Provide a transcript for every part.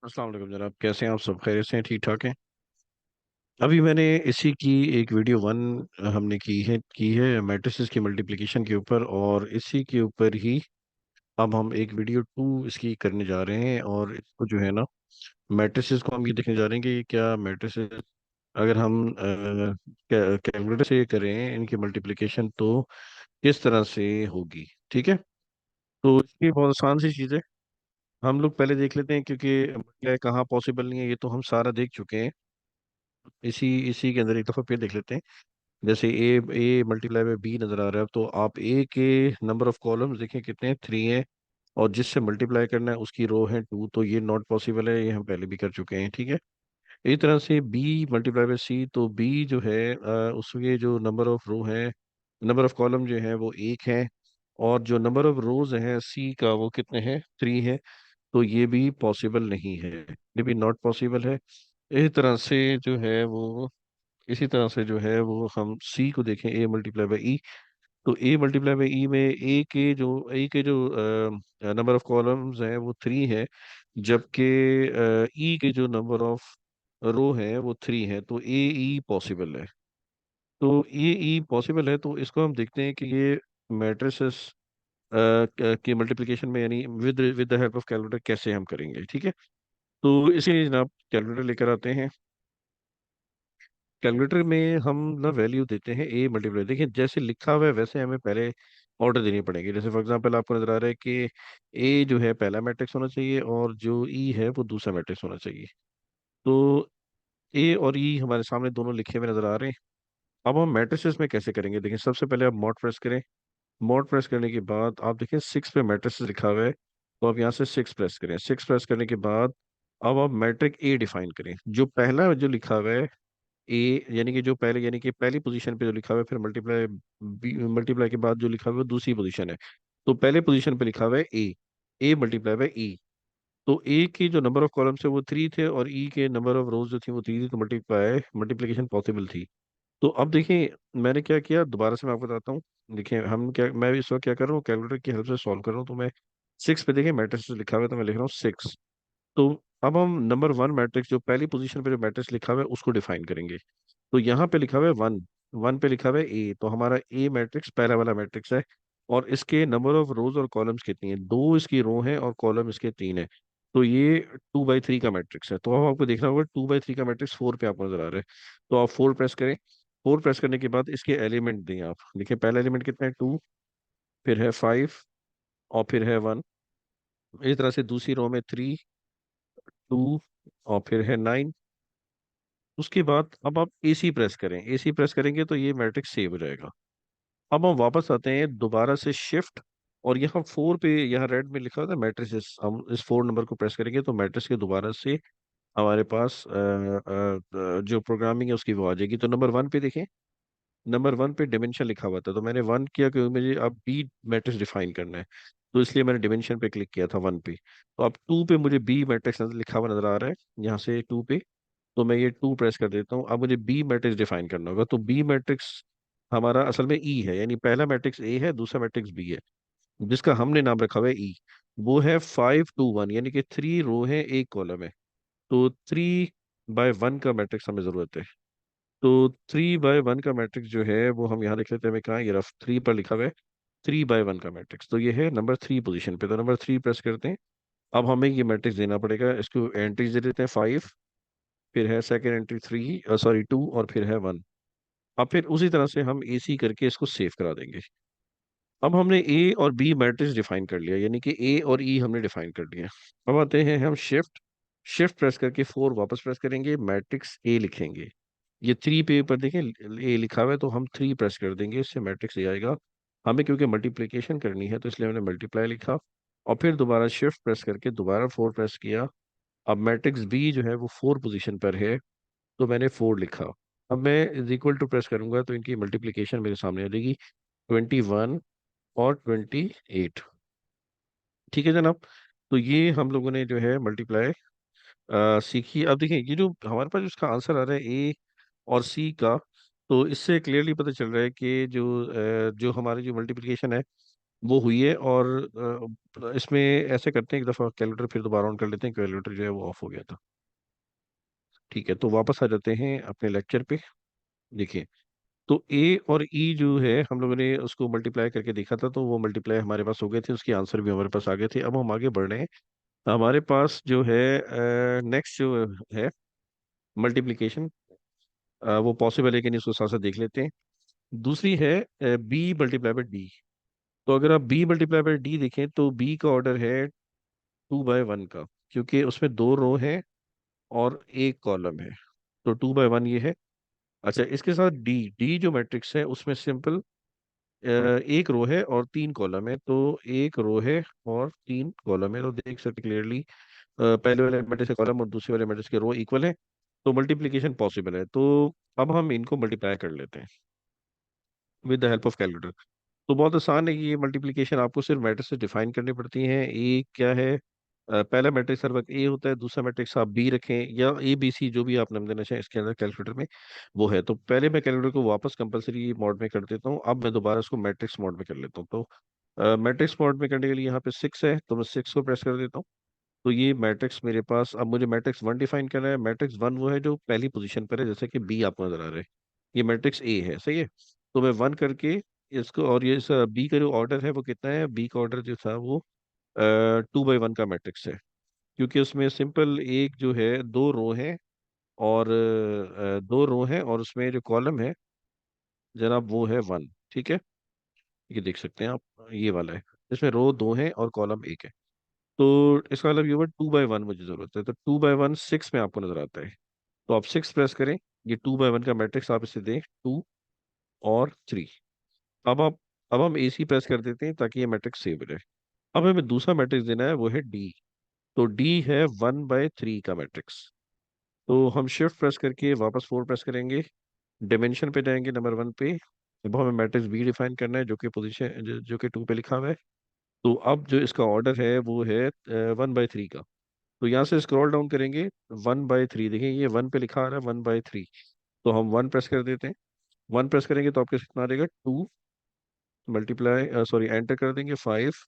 अस्सलाम वालेकुम जनाब, कैसे हैं आप? सब खैरियत से हैं? ठीक ठाक हैं? अभी मैंने इसी की एक वीडियो वन हमने की है मैट्रिसेस की मल्टीप्लिकेशन के ऊपर, और इसी के ऊपर ही अब हम एक वीडियो टू इसकी करने जा रहे हैं। और इसको जो है ना, मैट्रिसेस को हम ये देखने जा रहे हैं कि क्या मैट्रिसेस अगर हम कैलकुलेटर से करें इनकी मल्टीप्लिकेशन तो किस तरह से होगी। ठीक है, तो इसकी बहुत आसान सी चीज़ है। हम लोग पहले देख लेते हैं, क्योंकि क्या है, कहाँ पॉसिबल नहीं है ये तो हम सारा देख चुके हैं। इसी इसी के अंदर एक दफ़ा फिर देख लेते हैं। जैसे ए मल्टीप्लाई बाय बी नज़र आ रहा है, तो आप ए के नंबर ऑफ कॉलम्स देखें कितने हैं, 3 हैं। और जिससे मल्टीप्लाई करना है उसकी रो है 2, तो ये नॉट पॉसिबल है, ये हम पहले भी कर चुके हैं। ठीक है, इसी तरह से बी मल्टीप्लाई बाय सी, तो बी जो है उसके जो नंबर ऑफ रो है, नंबर ऑफ कॉलम जो है वो एक है। और जो नंबर ऑफ रोज है सी का वो कितने हैं, 3 है। तो ये भी पॉसिबल नहीं है, ये भी नॉट पॉसिबल है। इसी तरह से जो है वो इसी तरह से जो है वो हम सी को देखें, ए मल्टीप्लाई बाई ई। तो ए मल्टीप्लाई बाई ई में ए के जो नंबर ऑफ कॉलम्स हैं वो 3 है, जबकि ई के जो नंबर ऑफ रो है वो 3 है। तो ए ई पॉसिबल है। तो ए ई पॉसिबल है, तो इसको हम देखते हैं कि ये मैट्रिसेस की मल्टीप्लिकेशन में, यानी with with the help of calculator कैसे हम करेंगे। ठीक है, तो इसलिए जनाब कैलकुलेटर लेकर आते हैं। कैलकुलेटर में हम ना वैल्यू देते हैं ए मल्टीप्लाई, देखिए जैसे लिखा हुआ है वैसे हमें पहले ऑर्डर देनी पड़ेगी। जैसे फॉर एग्जांपल आपको नजर आ रहा है कि ए जो है पहला मैट्रिक्स होना चाहिए और जो ई है वो दूसरा मैट्रिक्स होना चाहिए। तो ए और ई हमारे सामने दोनों लिखे हुए नजर आ रहे हैं। अब हम मैट्रिसेस में कैसे करेंगे, देखिए सबसे पहले आप मॉड प्रेस करें। मॉड प्रेस करने के बाद आप देखें 6 पे मैट्रिसेस लिखा हुआ है, तो आप यहाँ से 6 प्रेस करें। 6 प्रेस करने के बाद अब आप मैट्रिक ए डिफाइन करें। जो पहला जो लिखा हुआ है ए, यानी कि जो पहले, यानी कि पहली पोजीशन पे जो लिखा हुआ है, फिर मल्टीप्लाई के बाद जो लिखा हुआ है वो दूसरी पोजीशन है। तो पहले पोजीशन पे लिखा हुआ है ए मल्टीप्लाई बाय ई। तो ए की जो नंबर ऑफ कॉलम्स है वो 3 थे, और ई के नंबर ऑफ रोज जो थी वो 3 थी, तो मल्टीप्लिकेशन पॉसिबल थी। तो अब देखिए मैंने क्या किया, दोबारा से मैं आपको बताता हूँ। देखिए मैं इस वक्त क्या कर रहा हूँ, कैलकुलेटर की हेल्प से सॉल्व कर रहा हूँ। तो मैं 6 पे देखिए मैट्रिक्स लिखा हुआ है, तो मैं लिख रहा हूँ 6। तो अब हम नंबर वन मैट्रिक्स, जो पहली पोजीशन पे जो मैट्रिक्स लिखा हुआ है उसको डिफाइन करेंगे। तो यहाँ पे लिखा हुआ है 1, 1 पे लिखा हुआ है ए, तो हमारा ए मैट्रिक्स पहला वाला मैट्रिक्स है। और इसके नंबर ऑफ रोज और कॉलम्स कितनी है, 2 इसकी रो है और कॉलम इसके 3 है। तो ये 2/3 का मैट्रिक्स है। तो अब आपको देखना होगा 2/3 का मैट्रिक्स 4 पे आपको नजर आ रहा है। तो आप 4 प्रेस करें। 4 प्रेस करने के बाद इसके एलिमेंट दें। आप देखिए पहला एलिमेंट कितना है, 2, फिर है 5, और फिर है 1। इस तरह से दूसरी रो में 3, 2, और फिर है 9। उसके बाद अब आप एसी प्रेस करें। एसी प्रेस करेंगे तो ये मैट्रिक्स सेव हो जाएगा। अब हम वापस आते हैं दोबारा से शिफ्ट, और यहाँ 4 पे, यहाँ रेड में लिखा होता है मैट्रिसेस, हम इस 4 नंबर को प्रेस करेंगे तो मैट्रिक्स के दोबारा से हमारे पास जो प्रोग्रामिंग है उसकी वो आ जाएगी। तो नंबर 1 पे देखें, नंबर 1 पे डिमेंशन लिखा हुआ था, तो मैंने 1 किया क्योंकि मुझे अब बी मैट्रिक्स डिफाइन करना है। तो इसलिए मैंने डिमेंशन पे क्लिक किया था 1 पे। तो अब 2 पे मुझे बी मैट्रिक्स लिखा हुआ नजर आ रहा है, यहाँ से 2 पे। तो मैं ये 2 प्रेस कर देता हूँ। अब मुझे बी मैट्रिक्स डिफाइन करना होगा। तो बी मैट्रिक्स हमारा असल में ई है, यानी पहला मैट्रिक्स ए है, दूसरा मैट्रिक्स बी है, जिसका हमने नाम रखा हुआ है ई। वो है 5 2 1, यानी कि 3 रो है, एक कॉलम है। तो 3/1 का मैट्रिक्स हमें जरूरत है। तो 3/1 का मैट्रिक्स जो है वो हम यहाँ लिख लेते हैं। हमें कहाँ, ये रफ 3 पर लिखा हुआ है 3/1 का मैट्रिक्स। तो ये है नंबर 3 पोजीशन पे। तो नंबर 3 प्रेस करते हैं। अब हमें ये मैट्रिक्स देना पड़ेगा, इसको एंट्रीज दे देते हैं 5, फिर है सेकेंड एंट्री 3, सॉरी 2, और फिर है 1। अब फिर उसी तरह से हम एसी करके इसको सेव करा देंगे। अब हमने ए और बी मैट्रिक्स डिफाइन कर लिया, यानी कि ए और ई हमने डिफाइन कर लिया। अब आते हैं हम शिफ्ट, शिफ्ट प्रेस करके 4 वापस प्रेस करेंगे, मैट्रिक्स ए लिखेंगे। ये 3 पे ऊपर देखें ए लिखा हुआ है, तो हम 3 प्रेस कर देंगे, इससे मैट्रिक्स ए आएगा। हमें क्योंकि मल्टीप्लिकेशन करनी है तो इसलिए हमने मल्टीप्लाई लिखा। और फिर दोबारा शिफ्ट प्रेस करके दोबारा 4 प्रेस किया। अब मैट्रिक्स बी जो है वो 4 पोजीशन पर है, तो मैंने 4 लिखा। अब मैं इज इक्वल टू प्रेस करूंगा तो इनकी मल्टीप्लिकेशन मेरे सामने आ जाएगी, 21 और 28। ठीक है जनाब, तो ये हम लोगों ने जो है मल्टीप्लाई सीखी। अब देखिए ये जो हमारे पास इसका आंसर आ रहा है ए और सी का, तो इससे क्लियरली पता चल रहा है कि जो हमारी जो मल्टीप्लिकेशन है वो हुई है। और इसमें ऐसे करते हैं, एक दफ़ा कैलकुलेटर फिर दोबारा ऑन कर लेते हैं, कैलकुलेटर जो है वो ऑफ हो गया था। ठीक है, तो वापस आ जाते हैं अपने लेक्चर पे। देखिए, तो ए और ई जो है हम लोगों ने उसको मल्टीप्लाई करके देखा था, तो वो मल्टीप्लाई हमारे पास हो गए थे, उसके आंसर भी हमारे पास आ गए थे। अब हम आगे बढ़ रहे हैं। हमारे पास जो है नेक्स्ट जो है मल्टीप्लिकेशन, वो पॉसिबल है कि नहीं उसको साथ साथ देख लेते हैं। दूसरी है बी मल्टीप्लाई बाय डी। तो अगर आप बी मल्टीप्लाई बाय डी देखें तो बी का ऑर्डर है 2/1 का, क्योंकि उसमें दो रो हैं और एक कॉलम है। तो 2/1 ये है। अच्छा, इसके साथ डी डी जो मैट्रिक्स है उसमें सिंपल एक रो है और तीन कॉलम है। तो एक रो है और तीन कॉलम है, तो देख सकते क्लियरली पहले वाले मैट्रिक्स के कॉलम और दूसरे वाले मैट्रिक्स के रो इक्वल है। तो मल्टीप्लिकेशन पॉसिबल है। तो अब हम इनको मल्टीप्लाई कर लेते हैं with the help of calculator. तो बहुत आसान है ये मल्टीप्लिकेशन, आपको सिर्फ मैट्रिक्स से डिफाइन करनी पड़ती हैं। ए क्या है, पहला मैट्रिक्स हर वक्त ए होता है, दूसरा मैट्रिक्स आप बी रखें या ए बी सी जो भी आप नाम देना चाहें इसके अंदर कैलकुलेटर में, वो है। तो पहले मैं कैलकुलेटर को वापस कंपलसरी मोड में कर देता हूँ, अब मैं दोबारा इसको मैट्रिक्स मोड में कर लेता हूँ। तो मैट्रिक्स मोड में करने के लिए यहाँ पे 6 है, तो मैं 6 को प्रेस कर देता हूँ। तो ये मैट्रिक्स मेरे पास, अब मुझे मैट्रिक्स वन डिफाइन करना है। मैट्रिक्स वन वो है जो पहली पोजीशन पर है, जैसे कि बी आपको नजर आ रहा है, ये मैट्रिक्स ए है, सही है। तो मैं वन करके इसको, और ये इस बी का जो ऑर्डर है वो कितना है, बी का ऑर्डर जो था वो 2/1 का मैट्रिक्स है, क्योंकि उसमें सिंपल एक जो है दो रो है और दो रो है और उसमें जो कॉलम है जनाब वो है वन। ठीक है, ये देख सकते हैं आप, ये वाला है, इसमें रो दो है और कॉलम एक है। तो इसका मतलब ये हुआ 2/1 मुझे जरूरत है, तो 2/1 6 में आपको नजर आता है। तो आप 6 प्रेस करें, ये 2/1 का मैट्रिक्स आप इसे दें 2 और 3। अब आप अब हम AC प्रेस कर देते हैं ताकि ये मैट्रिक्स सेव रहे। अब हमें दूसरा मैट्रिक्स देना है, वो है डी। तो डी है 1/3 का मैट्रिक्स। तो हम शिफ्ट प्रेस करके वापस 4 प्रेस करेंगे, डायमेंशन पे जाएंगे नंबर 1 पे। अब हमें मैट्रिक्स बी डिफाइन करना है, जो कि पोजीशन जो कि 2 पे लिखा हुआ है। तो अब जो इसका ऑर्डर है वो है 1/3 का। तो यहाँ से स्क्रॉल डाउन करेंगे, 1/3 देखें, ये 1 पे लिखा आ रहा है 1/3। तो हम 1 प्रेस कर देते हैं। 1 प्रेस करेंगे तो आपके कितना आ जाएगा, 2 मल्टीप्लाई सॉरी एंटर कर देंगे 5।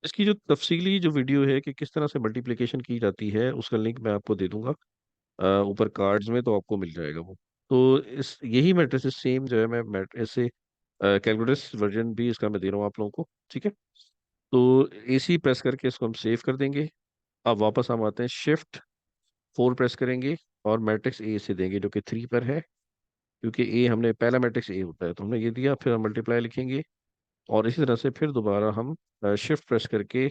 इसकी जो तफसीली जो वीडियो है कि किस तरह से मल्टीप्लिकेशन की जाती है, उसका लिंक मैं आपको दे दूंगा ऊपर कार्ड्स में, तो आपको मिल जाएगा वो। तो इस यही मैट्रिक्स सेम जो है, मैं ऐसे कैलकुलेटर्स वर्जन भी इसका मैं दे रहा हूँ आप लोगों को। ठीक है, तो AC प्रेस करके इसको हम सेव कर देंगे। अब वापस हम आते हैं, शिफ्ट 4 प्रेस करेंगे और मैट्रिक्स ए से देंगे जो कि 3 पर है, क्योंकि ए हमने पहला मैट्रिक्स ए होता है, तो हमने ये दिया। फिर हम मल्टीप्लाई लिखेंगे और इसी तरह से फिर दोबारा हम शिफ्ट प्रेस करके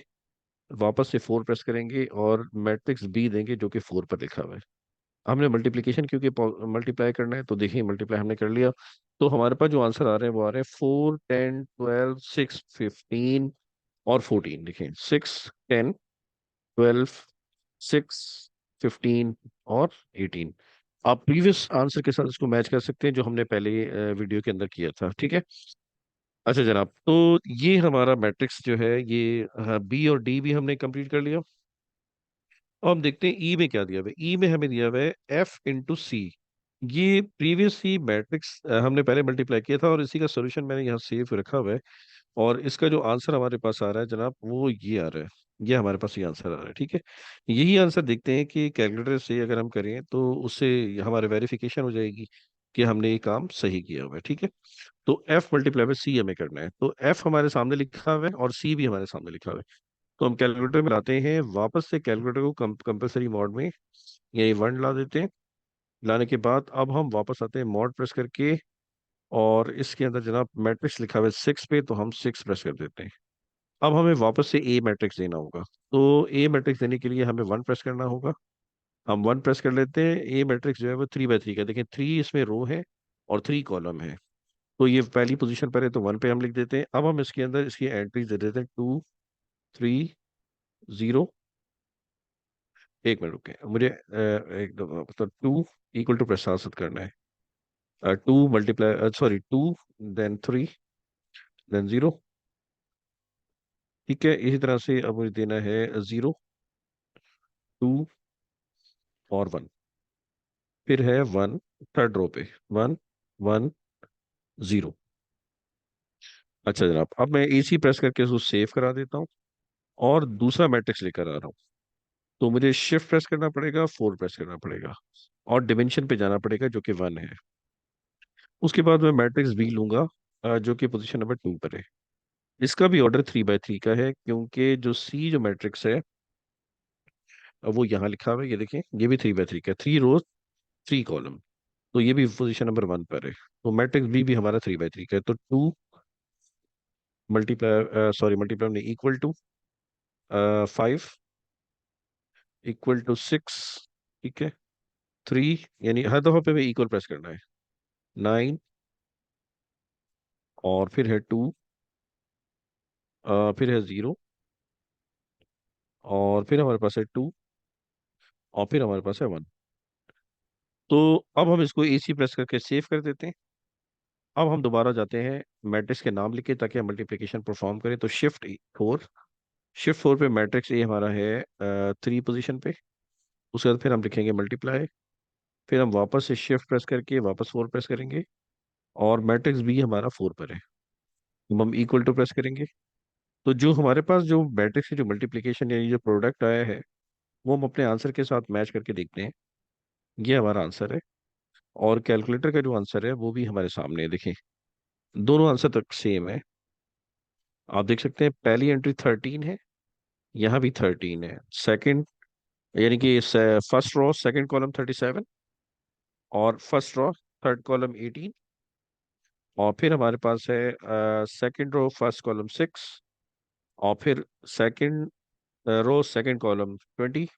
वापस से 4 प्रेस करेंगे और मैट्रिक्स बी देंगे जो कि 4 पर लिखा हुआ है। हमने मल्टीप्लिकेशन क्योंकि मल्टीप्लाई करना है, तो देखिए मल्टीप्लाई हमने कर लिया। तो हमारे पास जो आंसर आ रहे हैं वो आ रहे हैं 4 10 12 6 15 और 14। देखिए 6 10 12 6 15 और 18। आप प्रीवियस आंसर के साथ इसको मैच कर सकते हैं जो हमने पहले वीडियो के अंदर किया था। ठीक है, अच्छा जनाब, तो ये हमारा मैट्रिक्स जो है ये बी और डी भी हमने कंप्लीट कर लिया। अब हम देखते हैं ई में क्या दिया हुआ है। ई में हमें दिया हुआ है F × C। ये प्रीवियस ही मैट्रिक्स हमने पहले मल्टीप्लाई किया था और इसी का सॉल्यूशन मैंने यहाँ सेव रखा हुआ है। और इसका जो आंसर हमारे पास आ रहा है जनाब वो ये आ रहा है, ये हमारे पास ये आंसर आ रहा है। ठीक है, यही आंसर देखते हैं कि कैलकुलेटर से अगर हम करें तो उससे हमारे वेरिफिकेशन हो जाएगी कि हमने ये काम सही किया हुआ है। ठीक है, तो F × C हमें करना है। तो F हमारे सामने लिखा हुआ है और C भी हमारे सामने लिखा हुआ है। तो हम कैलकुलेटर में लाते हैं, वापस से कैलकुलेटर को कंपलसरी मोड में यही वन ला देते हैं। लाने के बाद अब हम वापस आते हैं मोड प्रेस करके, और इसके अंदर जनाब मैट्रिक्स लिखा हुआ है 6 पे, तो हम 6 प्रेस कर देते हैं। अब हमें वापस से ए मैट्रिक्स देना होगा। तो ए मैट्रिक्स देने के लिए हमें 1 प्रेस करना होगा। हम 1 प्रेस कर लेते हैं। ए मैट्रिक्स जो है वो 3/3 का, देखिए 3 इसमें रो है और 3 कॉलम है। तो ये पहली पोजीशन पर है, तो 1 पे हम लिख देते हैं। अब हम इसके अंदर इसकी एंट्रीज दे देते हैं 2 3 0। एक मिनट रुके, मुझे एक दो मतलब 2 = प्रशासित करना है। 2 सॉरी 2 देन 3 देन 0। ठीक है, इसी तरह से अब मुझे देना है 0 2 और 1। फिर है 1 थर्ड रो पे, 1 1 0। अच्छा जनाब, अब मैं AC प्रेस करके उसको सेव करा देता हूँ और दूसरा मैट्रिक्स लेकर आ रहा हूँ। तो मुझे शिफ्ट प्रेस करना पड़ेगा, 4 प्रेस करना पड़ेगा और डिमेंशन पे जाना पड़ेगा जो कि 1 है। उसके बाद मैं मैट्रिक्स बी लूंगा, जो कि पोजीशन नंबर 2 पर है। इसका भी ऑर्डर 3 बाय 3 का है, क्योंकि जो सी जो मैट्रिक्स है वो यहाँ लिखा हुआ है, ये देखें, ये भी 3 बाय 3 का है, 3 रोज 3 कॉलम। तो ये भी पोजीशन नंबर 1 पर है। तो मैट्रिक्स बी भी हमारा 3 बाय 3 का है। तो 2 मल्टीप्लाई, सॉरी मल्टीप्लाई नहीं, इक्वल टू 5 इक्वल टू 6। ठीक है, 3, यानी हर दफा पे भी इक्वल प्रेस करना है। 9, और फिर है 2, फिर है 0, और फिर हमारे पास है 2, और फिर हमारे पास है 1। तो अब हम इसको AC प्रेस करके सेव कर देते हैं। अब हम दोबारा जाते हैं मैट्रिक्स के नाम लिखे ताकि हम मल्टीप्लिकेशन परफॉर्म करें। तो शिफ्ट 4 पे मैट्रिक्स ए हमारा है 3 पोजीशन पे। उसके बाद फिर हम लिखेंगे मल्टीप्लाई। फिर हम वापस से शिफ्ट प्रेस करके वापस 4 प्रेस करेंगे, और मैट्रिक्स बी हमारा 4 पर है। तो हम इक्वल टू प्रेस करेंगे। तो जो हमारे पास जो मैट्रिक्स की जो मल्टीप्लिकेशन यानी जो प्रोडक्ट आया है, वो हम अपने आंसर के साथ मैच करके देखते हैं। ये हमारा आंसर है, और कैलकुलेटर का जो आंसर है वो भी हमारे सामने है, देखें। दोनों आंसर तक सेम है। आप देख सकते हैं पहली एंट्री 13 है, यहाँ भी 13 है। सेकंड, यानी कि फर्स्ट रो सेकंड कॉलम 37, और फर्स्ट रो थर्ड कॉलम 18, और फिर हमारे पास है सेकंड रो फर्स्ट कॉलम 6, और फिर सेकंड रो सेकंड कॉलम 20,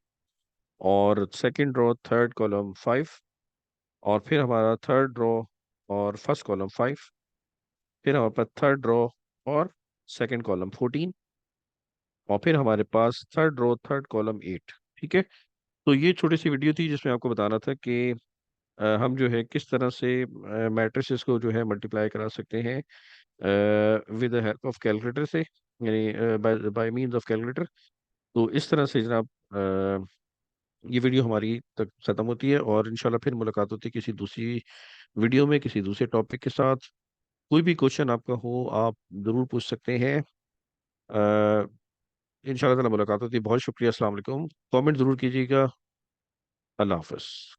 और सेकंड रो थर्ड कॉलम 5, और फिर हमारा थर्ड रो और फर्स्ट कॉलम 5, फिर हमारे पास थर्ड रो और सेकंड कॉलम 14, और फिर हमारे पास थर्ड रो थर्ड कॉलम 8। ठीक है। तो ये छोटी सी वीडियो थी जिसमें आपको बताना था कि हम जो है किस तरह से मैट्रिसेस को जो है मल्टीप्लाई करा सकते हैं with the help of calculator से, यानी बाय मींस ऑफ कैलकुलेटर। तो इस तरह से जनाब ये वीडियो हमारी तक ख़त्म होती है, और इंशाल्लाह फिर मुलाकात होती है किसी दूसरी वीडियो में किसी दूसरे टॉपिक के साथ। कोई भी क्वेश्चन आपका हो आप ज़रूर पूछ सकते हैं। इंशाल्लाह ताला मुलाकात होती है। बहुत शुक्रिया, अस्सलाम वालेकुम। कमेंट ज़रूर कीजिएगा। अल्लाह हाफ़िज़।